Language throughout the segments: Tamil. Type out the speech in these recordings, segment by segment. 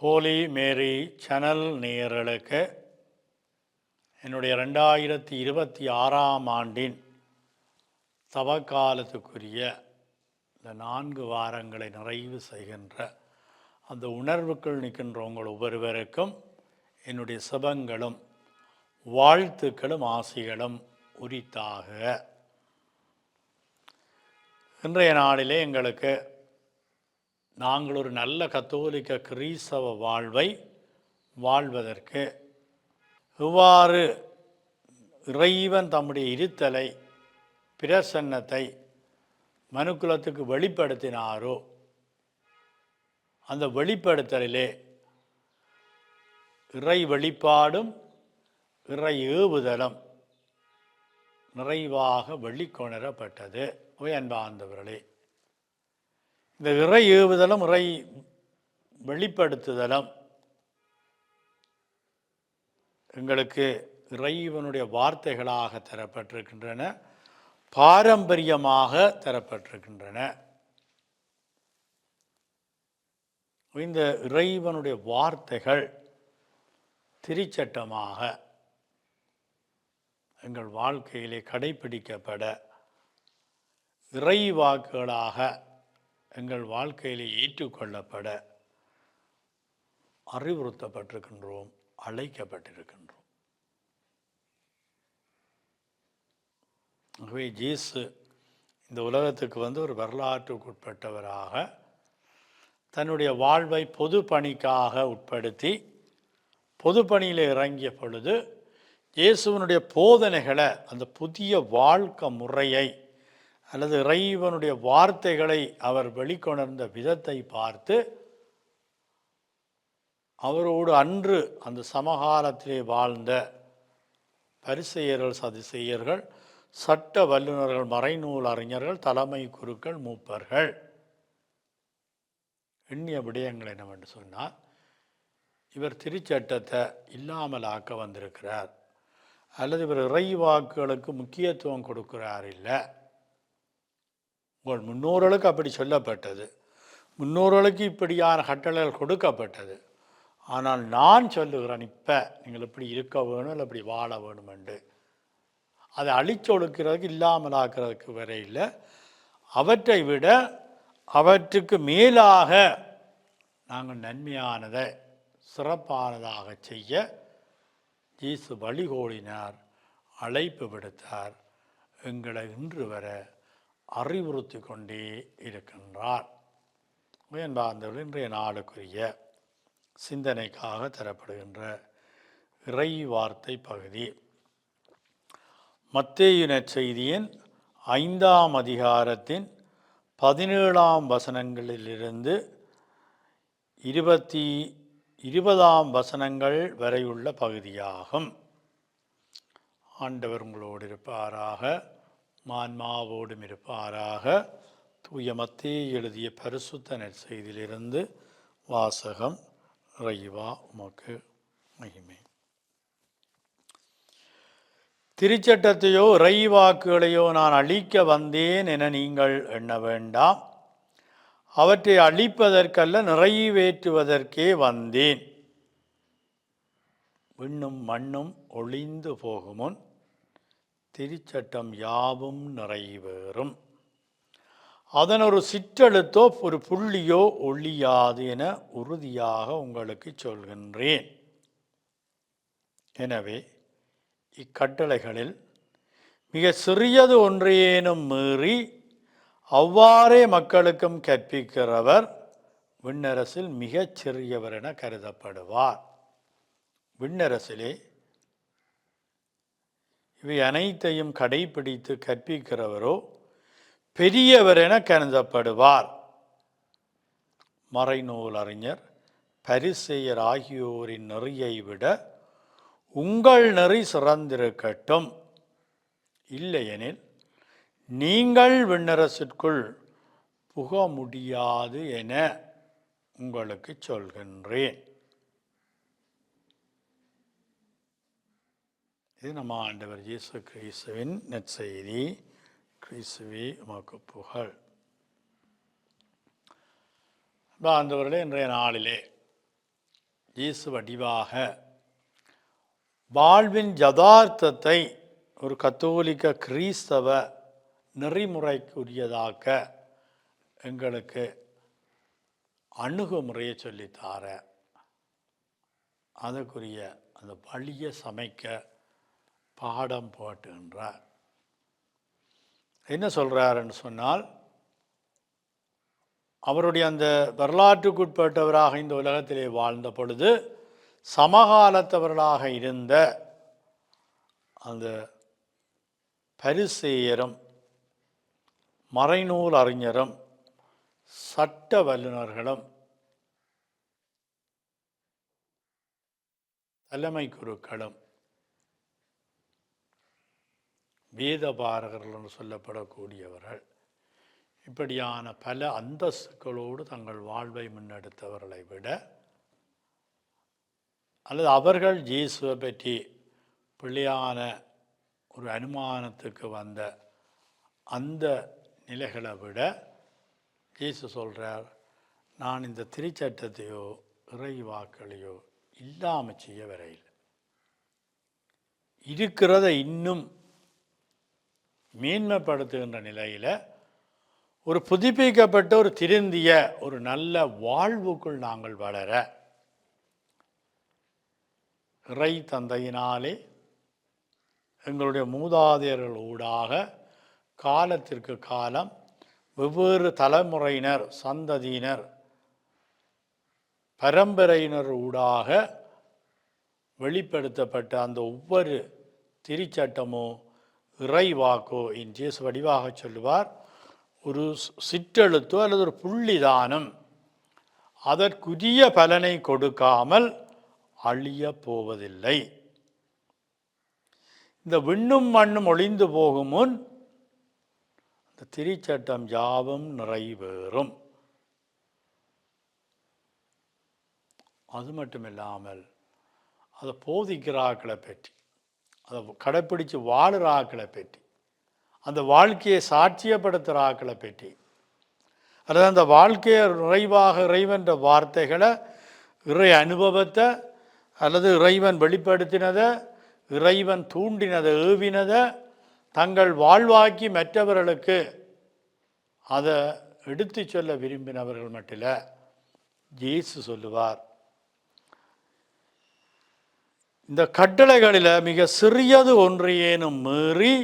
ஹோலி மேரி சேனல் நேயர்களுக்கு என்னுடைய 2026ஆம் ஆண்டின் தவக்காலத்துக்குரிய இந்த 4 வாரங்களை நிறைவு செய்கின்ற அந்த உணர்வுக்குள் நிற்கின்ற உங்கள் ஒவ்வொருவருக்கும் என்னுடைய சுபங்களும் வாழ்த்துக்களும் ஆசிகளும் உரித்தாக. இன்றைய நாளிலே எங்களுக்கு நாங்கள் ஒரு நல்ல கத்தோலிக்க கிறிஸ்தவ வாழ்வை வாழ்வதற்கு எவ்வாறு இறைவன் தம்முடைய இருத்தலை பிரசன்னத்தை மனுக்குலத்துக்கு வெளிப்படுத்தினாரோ அந்த வெளிப்படுத்தலிலே இறை வெளிப்பாடும் இறை ஏவுதலும் நிறைவாக வெளிக்கொணரப்பட்டது. அன்பார்ந்தவர்களே, இந்த இறை ஏவுதலும் இறை வெளிப்படுத்துதலும் எங்களுக்கு இறைவனுடைய வார்த்தைகளாக தரப்பட்டிருக்கின்றன, பாரம்பரியமாக தரப்பட்டிருக்கின்றன. இந்த இறைவனுடைய வார்த்தைகள் திருச்சட்டமாக எங்கள் வாழ்க்கையிலே கடைபிடிக்கப்பட, இறை வாக்குகளாக எங்கள் வாழ்க்கையிலே ஏற்றுக்கொள்ளப்பட அறிவுறுத்தப்பட்டிருக்கின்றோம், அழைக்கப்பட்டிருக்கின்றோம். ஆகவே இயேசு இந்த உலகத்துக்கு ஒரு வரலாற்றுக்குட்பட்டவராக தன்னுடைய வாழ்வை பொது பணிக்காக உட்படுத்தி பொது பணியில் இறங்கிய பொழுது இயேசுவனுடைய போதனைகளை, அந்த புதிய வாழ்க்கை முறையை அல்லது இறைவனுடைய வார்த்தைகளை அவர் வெளிக்கொணர்ந்த விதத்தை பார்த்து அவரோடு அன்று அந்த சமகாலத்திலே வாழ்ந்த பரிசேயர்கள், சதுசேயர்கள், சட்ட வல்லுநர்கள், மறைநூல் அறிஞர்கள், தலைமை குருக்கள், மூப்பர்கள் எண்ணிய விடயங்கள் என்னவென்று சொன்னால், இவர் திருச்சட்டத்தை இல்லாமல் ஆக்க வந்திருக்கிறார், அல்லது இவர் இறைவாக்குகளுக்கு முக்கியத்துவம் கொடுக்கிறார். இல்லை, உங்கள் முன்னோர்களுக்கு அப்படி சொல்லப்பட்டது, முன்னோர்களுக்கு இப்படியான கட்டளைகள் கொடுக்கப்பட்டது. ஆனால் நான் சொல்லுகிறேன், இப்போ நீங்கள் இப்படி இருக்க வேணும், இல்லை இப்படி வாழ வேணுமென்று. அதை அழிச்சொடுக்கிறதுக்கு இல்லாமல் ஆக்கிறதுக்கு வரையில் அவற்றை விட அவற்றுக்கு மேலாக நாங்கள் நன்மையானதை சிறப்பானதாக செய்ய இயேசு வழிகோலினார், அழைப்பு விடுத்தார், எங்களை இன்று வர அறிவுறுத்தி கொண்டே இருக்கின்றார். என்பார்ந்தவர்கள் இன்றைய நாளுக்குரிய சிந்தனைக்காக தரப்படுகின்ற இறை வார்த்தை பகுதி மத்தேயு நற்செய்தியின் 5ஆம் அதிகாரத்தின் 17ஆம் வசனங்களிலிருந்து 20ஆம் வசனங்கள் வரையுள்ள பகுதியாகும். ஆண்டவர் உங்களோடு இருப்பாராக, மான்மாவோடும் இருப்பாராக. தூய மத்தேயு எழுதிய பரிசுத்த நற்செய்தியிலிருந்து வாசகம். இறைவா உமக்கு மகிமை. திருச்சட்டத்தையோ இறைவாக்குகளையோ நான் அழிக்க வந்தேன் என நீங்கள் எண்ண வேண்டாம். அவற்றை அழிப்பதற்கல்ல, நிறைவேற்றுவதற்கே வந்தேன். விண்ணும் மண்ணும் ஒளிந்து போகுமுன் திருச்சட்டம் யாவும் நிறைவேறும். அதன் ஒரு சிற்றெழுத்தோ ஒரு புள்ளியோ ஒழியாது என உறுதியாக உங்களுக்கு சொல்கின்றேன். எனவே இக்கட்டளைகளில் மிக சிறியது ஒன்றையேனும் மீறி அவ்வாறே மக்களுக்கும் கற்பிக்கிறவர் விண்ணரசில் மிகச் சிறியவர் என கருதப்படுவார். விண்ணரசிலே இவை அனைத்தையும் கடைபிடித்து கற்பிக்கிறவரோ பெரியவர் என கருதப்படுவார். மறைநூல் அறிஞர், பரிசேயர் ஆகியோரின் நெறியை விட உங்கள் நெறி சிறந்திருக்கட்டும். இல்லையெனில் நீங்கள் விண்ணரசிற்குள் புக முடியாது என உங்களுக்கு சொல்கின்றேன். இது நம்ம ஆண்டவர் இயேசு கிறிஸ்துவின் நற்செய்தி. கிறிஸ்துவே உமக்கு புகழ். ஆண்டவர்களே, இன்றைய நாளிலே இயேசு வடிவாக வாழ்வின் யதார்த்தத்தை ஒரு கத்தோலிக்க கிறிஸ்தவ நெறிமுறைக்குரியதாக்க எங்களுக்கு அணுகுமுறையை சொல்லித்தார அதற்குரிய அந்த வழியை சமைக்க பாடம் போட்டுன்றார். என்ன சொல்கிறாருன்னு சொன்னால், அவருடைய அந்த வரலாற்றுக்குட்பட்டவராக இந்த உலகத்திலே வாழ்ந்த பொழுது சமகாலத்தவர்களாக இருந்த அந்த பரிசேயரும் மறைநூல் அறிஞரும் சட்ட வல்லுநர்களும் தலைமை குருக்களும் வேதபாரகர்கள் என்று சொல்லப்படக்கூடியவர்கள் இப்படியான பல அந்தஸ்துக்களோடு தங்கள் வாழ்வை முன்னெடுத்தவர்களை விட, அல்லது அவர்கள் இயேசுவை பற்றி பிள்ளையான ஒரு அனுமானத்துக்கு வந்த அந்த நிலைகளை விட இயேசு சொல்கிறார், நான் இந்த திருச்சட்டத்தையோ இறைவாக்களையோ இல்லாமல் செய்ய வரையில் இருக்கிறத இன்னும் மேன்மைப்படுத்துகின்ற நிலையில் ஒரு புதுப்பிக்கப்பட்ட ஒரு திருந்திய ஒரு நல்ல வாழ்வுக்குள் நாங்கள் வளர இறை தந்தையினாலே எங்களுடைய மூதாதையர்கள் ஊடாக காலத்திற்கு காலம் வெவ்வேறு தலைமுறையினர் சந்ததியினர் பரம்பரையினர் ஊடாக வெளிப்படுத்தப்பட்ட அந்த ஒவ்வொரு திருச்சட்டமோ இறைவாக்கோ இயேசு வடிவாக சொல்லுவார், ஒரு சிற்றெழுத்தோ அல்லது ஒரு புள்ளிதானம் அதற்குரிய பலனை கொடுக்காமல் அழிய போவதில்லை. இந்த விண்ணும் மண்ணும் ஒளிந்து போகும் முன் இந்த திருச்சட்டம் யாவும் நிறைவேறும். அது மட்டுமில்லாமல் அதை போதிக்கிறாக்களை பற்றி, அதை கடைப்பிடித்து வாழுறாக்களை பற்றி, அந்த வாழ்க்கையை சாட்சியப்படுத்துகிறாக்களை பற்றி, அல்லது அந்த வாழ்க்கையை நிறைவாக இறைவன்ற வார்த்தைகளை இறை அனுபவத்தை அல்லது இறைவன் வெளிப்படுத்தினதை இறைவன் தூண்டினதை ஏவினதை தங்கள் வாழ்வாக்கி மற்றவர்களுக்கு அதை எடுத்து சொல்ல விரும்பினவர்கள் மட்டும் இயேசு சொல்லுவார், இந்த கட்டளைகளில் மிக சிறியது ஒன்றையேனும் மீறி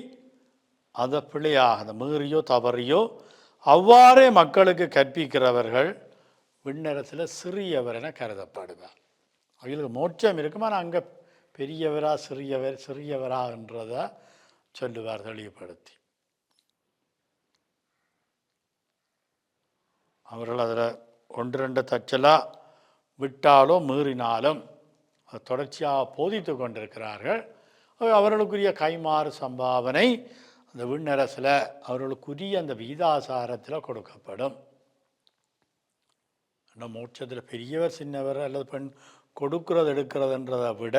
அதை பிழையாக அந்த மீறியோ தவறியோ அவ்வாறே மக்களுக்கு கற்பிக்கிறவர்கள் விண்ணரசில் சிறியவர் என கருதப்படுவார். அவங்களுக்கு மோட்சம் இருக்குமா, நான் அங்கே பெரியவரா சிறியவரா என்றதை சொல்லுவார் தெளிவுபடுத்தி. அவர்கள் அதில் ஒன்று ரெண்டு தச்சலாக விட்டாலோ மீறினாலும் அது தொடர்ச்சியாக போதித்து கொண்டிருக்கிறார்கள். அவர்களுக்குரிய கைமாறு சம்பாவனை அந்த விண்ணரசில் அவர்களுக்குரிய அந்த வீதாசாரத்தில் கொடுக்கப்படும். இன்னும் மோட்சத்தில் பெரியவர் சின்னவர் அல்லது பெண் கொடுக்கிறது எடுக்கிறதுன்றதை விட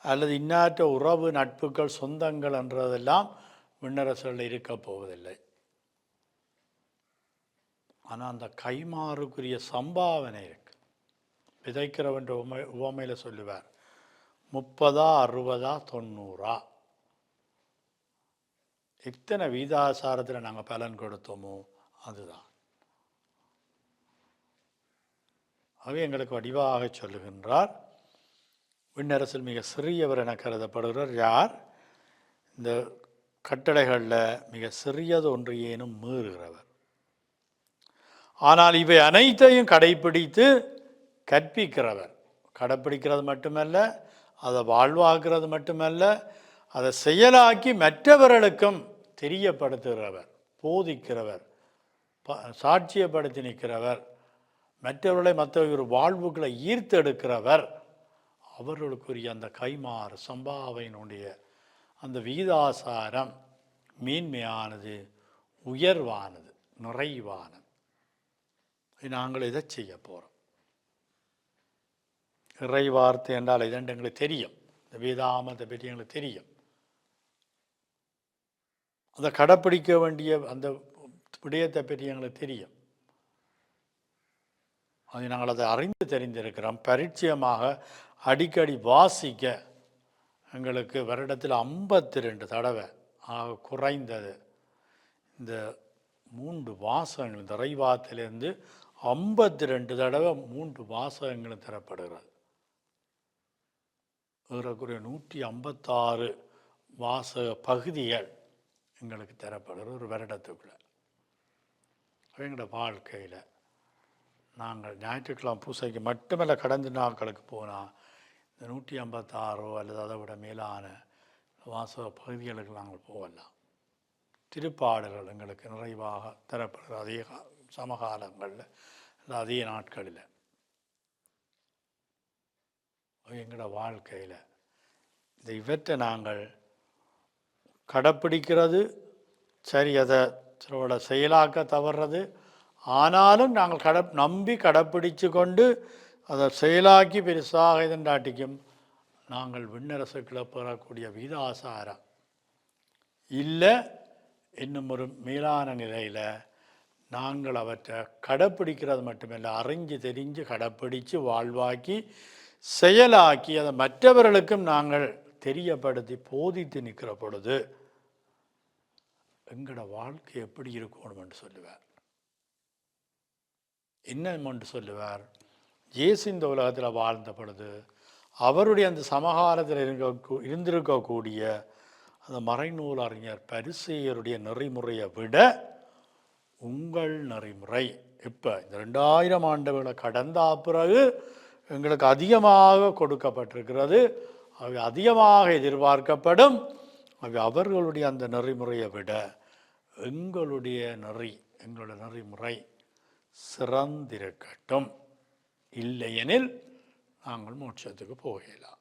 அல்லது இன்னாற்ற உறவு நட்புகள் சொந்தங்கள் என்றதெல்லாம் விண்ணரசுகளில் இருக்க போவதில்லை. ஆனால் அந்த கைமாறுக்குரிய சம்பாவனை இருக்கு. விதைக்கிறவன்ற உவமையில் சொல்லுவார், 30, 60, 90 எத்தனை வீதாசாரத்தில் நாங்கள் பலன் கொடுத்தோமோ அதுதான். அவை எங்களுக்கு வடிவாக சொல்லுகின்றார், விண்ணரசில் மிக சிறியவர் என கருதப்படுகிறார் யார்? இந்த கட்டளைகளில் மிக சிறியது ஒன்று ஏனும் மீறுகிறவர். ஆனால் இவை அனைத்தையும் கடைப்பிடித்து கற்பிக்கிறவர். கடைப்பிடிக்கிறது மட்டுமல்ல, அதை வாழ்வாக்குறது மட்டுமல்ல, அதை செயலாக்கி மற்றவர்களுக்கும் தெரியப்படுத்துகிறவர், போதிக்கிறவர், சாட்சியப்படுத்தி நிற்கிறவர், மற்றவர்களை மற்ற வாழ்வுகளை ஈர்த்தெடுக்கிறவர். அவர்களுக்குரிய அந்த கைமாறு சம்பாவையினுடைய அந்த வீதாசாரம் மேன்மையானது, உயர்வானது, நிறைவானது. நாங்கள் இதை செய்ய போகிறோம். இறை வார்த்தை என்றால் இதென்று எங்களுக்கு தெரியும், இந்த வேதாமத்தை பற்றி எங்களுக்கு தெரியும். அதை கடைப்பிடிக்க வேண்டிய அந்த விடயத்தை பற்றி எங்களுக்கு தெரியும். அதை நாங்கள் அதை அறிந்து தெரிந்திருக்கிறோம். பரிச்சயமாக அடிக்கடி வாசிக்க எங்களுக்கு வருடத்தில் 52 தடவை ஆக குறைந்தது இந்த 3 வாசகங்கள், இந்த இறைவார்த்தையிலிருந்து 52 தடவை 3 வாசகங்களும் தரப்படுகிறது. ஏறக்குறைய 156 வாசக பகுதிகள் எங்களுக்கு தரப்படுகிறது ஒரு வருடத்துக்குள்ள. எங்களோட வாழ்க்கையில் நாங்கள் ஞாயிற்றுக்கிழமை பூசைக்கு மட்டுமல்ல, கடந்த நாட்களுக்கு போனால் இந்த 156 அல்லது அதை விட மேலான வாசக பகுதிகளுக்கு நாங்கள் போகலாம். திருப்பாடல்கள் எங்களுக்கு நிறைவாக தரப்படுகிற அதே சமகாலங்களில் அதே நாட்களில் எங்களோட வாழ்க்கையில் இவற்றை நாங்கள் கடைப்பிடிக்கிறது சரி, அதை சிலோட செயலாக்க தவறுறது. ஆனாலும் நாங்கள் நம்பி கடைப்பிடிச்சு கொண்டு அதை செயலாக்கி பெருசாக இதண்டாட்டிக்கும் நாங்கள் விண்ணரசுக்களை பெறக்கூடிய வீதாசாரம் இல்லை. இன்னும் ஒரு மேலான நிலையில் நாங்கள் அவற்றை கடைப்பிடிக்கிறது மட்டுமில்லை, அறிஞ்சு தெரிஞ்சு கடைப்பிடித்து வாழ்வாக்கி செயலாக்கி அதை மற்றவர்களுக்கும் நாங்கள் தெரியப்படுத்தி போதித்து நிற்கிற பொழுது எங்களோட வாழ்க்கை எப்படி இருக்கணும் என்று சொல்லுவார். என்னென்று சொல்லுவார்? இயேசு இந்த உலகத்தில் வாழ்ந்த பொழுது அவருடைய அந்த சமகாலத்தில் இருந்திருக்கக்கூடிய அந்த மறைநூல் அறிஞர் பரிசேயருடைய நெறிமுறையை விட உங்கள் நெறிமுறை இப்போ இந்த 2000 ஆண்டுகளை கடந்த பிறகு எங்களுக்கு அதிகமாக கொடுக்கப்பட்டிருக்கிறது. அவை அதிகமாக எதிர்பார்க்கப்படும். அவை அவர்களுடைய அந்த நெறிமுறையை விட எங்களுடைய நெறிமுறை சிறந்திருக்கட்டும். இல்லையெனில் நாங்கள் மோட்சத்துக்கு போகலாம்,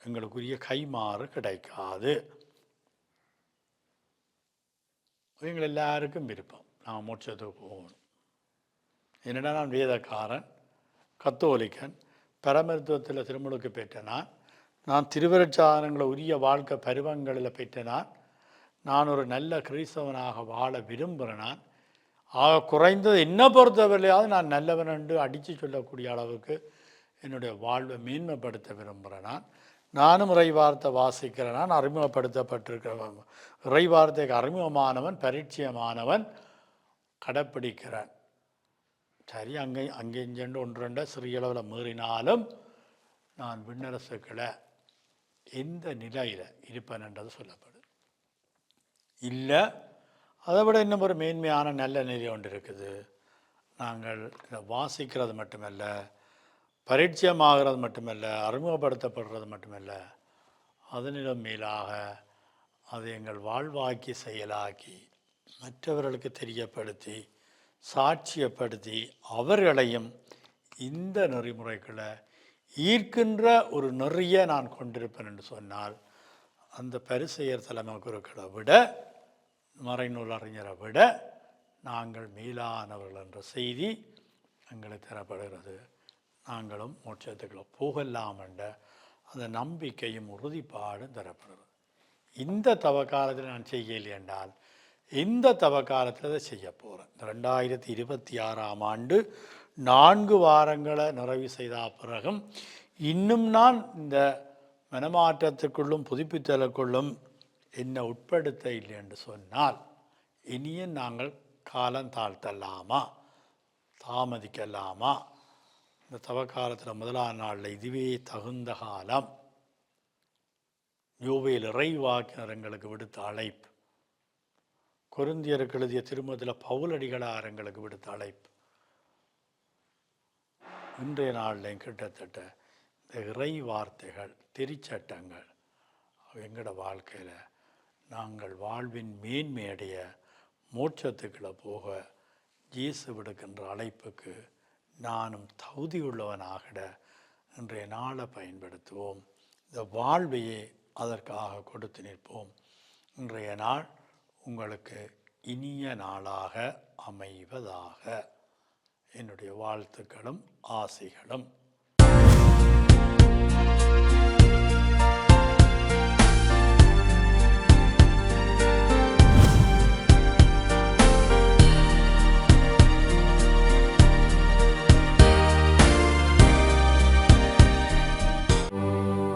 எங்களுக்குரிய கைமாறு கிடைக்காது. எங்கள் எல்லாருக்கும் விருப்பம் நான் மோட்சத்துக்கு போகணும். என்னடா நான் வேதக்காரன், கத்தோலிக்கன், பரமருத்துவத்தில் திருமுழுக்கு பெற்ற நான் திருவருட்சாதனங்களை உரிய வாழ்க்கை பருவங்களில் பெற்ற நான் ஒரு நல்ல கிறிஸ்தவனாக வாழ விரும்புகிறேன். ஆக குறைந்தது என்ன பொறுத்தவரையாவது நான் நல்லவன் என்று அடித்து சொல்லக்கூடிய அளவுக்கு என்னுடைய வாழ்வை மேன்மைப்படுத்த விரும்புகிறேன். நானும் இறைவார்த்தை வாசிக்கிறேன். நான் அறிமுகப்படுத்தப்பட்டிருக்கிற இறைவார்த்தைக்கு அறிமுகமானவன், பரிச்சயமானவன், கடைப்பிடிக்கிறேன். சரி, அங்கேயும் சென்று 1-2 சிறிய அளவில் மீறினாலும் நான் விண்ணரசுக்களை எந்த நிலையில் இருப்பேன் என்றது சொல்லப்படுது. இல்லை, அதை விட இன்னும் ஒரு மேன்மையான நல்ல நிலை ஒன்று இருக்குது. நாங்கள் இதை வாசிக்கிறது மட்டுமல்ல, பரிச்சயமாகிறது மட்டுமல்ல, அறிமுகப்படுத்தப்படுறது மட்டுமல்ல, அதனிடம் மேலாக அதை எங்கள் வாழ்வாக்கி செயலாக்கி மற்றவர்களுக்கு தெரியப்படுத்தி சாட்சியப்படுத்தி அவர்களையும் இந்த நெறிமுறைகளை ஈர்க்கின்ற ஒரு நெறியை நான் கொண்டிருப்பேன் என்று சொன்னால் அந்த பரிசேயர் தலைமை குருக்களை விட, மறைநூல் அறிஞரை விட நாங்கள் மேலானவர்கள் என்ற செய்தி எங்களுக்கு தரப்படுகிறது. நாங்களும் மோட்சத்துக்குள்ள போகலாம் என்ற அந்த நம்பிக்கையும் உறுதிப்பாடும் தரப்படுகிறது. இந்த தவக்காலத்தில் நான் செய்யலை என்றால் இந்த தவக்காலத்தில் அதை செய்ய போகிறேன். 2026ஆம் ஆண்டு 4 வாரங்களை நிறைவு செய்த பிறகும் இன்னும் நான் இந்த மனமாற்றத்துக்குள்ளும் புதுப்பித்தலுக்குள்ளும் என்னை உட்படுத்த இல்லை என்று சொன்னால் இனியும் நாங்கள் காலம் தாழ்த்தலாமா, தாமதிக்கலாமா? இந்த தவக்காலத்தில் 1ஆம் நாளில் இதுவே தகுந்த காலம். யோவேல் இறைவாக்கினர் எங்களுக்கு விடுத்த அழைப்பு, கொரிந்தியருக்கு எழுதிய திருமுகத்தில் பவுலடிகளார் எங்களுக்கு விடுத்த அழைப்பு, இன்றைய நாளில் கிட்டத்தட்ட இந்த இறை வார்த்தைகள், திருச்சட்டங்கள் எங்களோட வாழ்க்கையில் நாங்கள் வாழ்வின் மேன்மையடைய மோட்சத்துக்குள்ள போக இயேசு விடுக்கின்ற அழைப்புக்கு நானும் தகுதியுள்ளவனாகிட இன்றைய நாளை பயன்படுத்துவோம். இந்த வாழ்வையே அதற்காக கொடுத்து நிற்போம். இன்றைய நாள் உங்களுக்கு இனிய நாளாக அமைவதாக. என்னுடைய வாழ்த்துக்களும் ஆசைகளும்.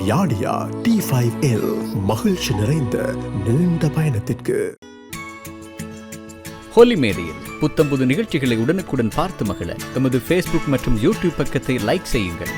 யாடியா T5L மகிழ்ச்சி நிறைந்த நீண்ட பயணத்திற்கு. ஹோலி மேடையில் புத்தம்புது நிகழ்ச்சிகளை உடனுக்குடன் பார்த்து மகிழ எமது Facebook மற்றும் YouTube பக்கத்தை லைக் செய்யுங்கள்.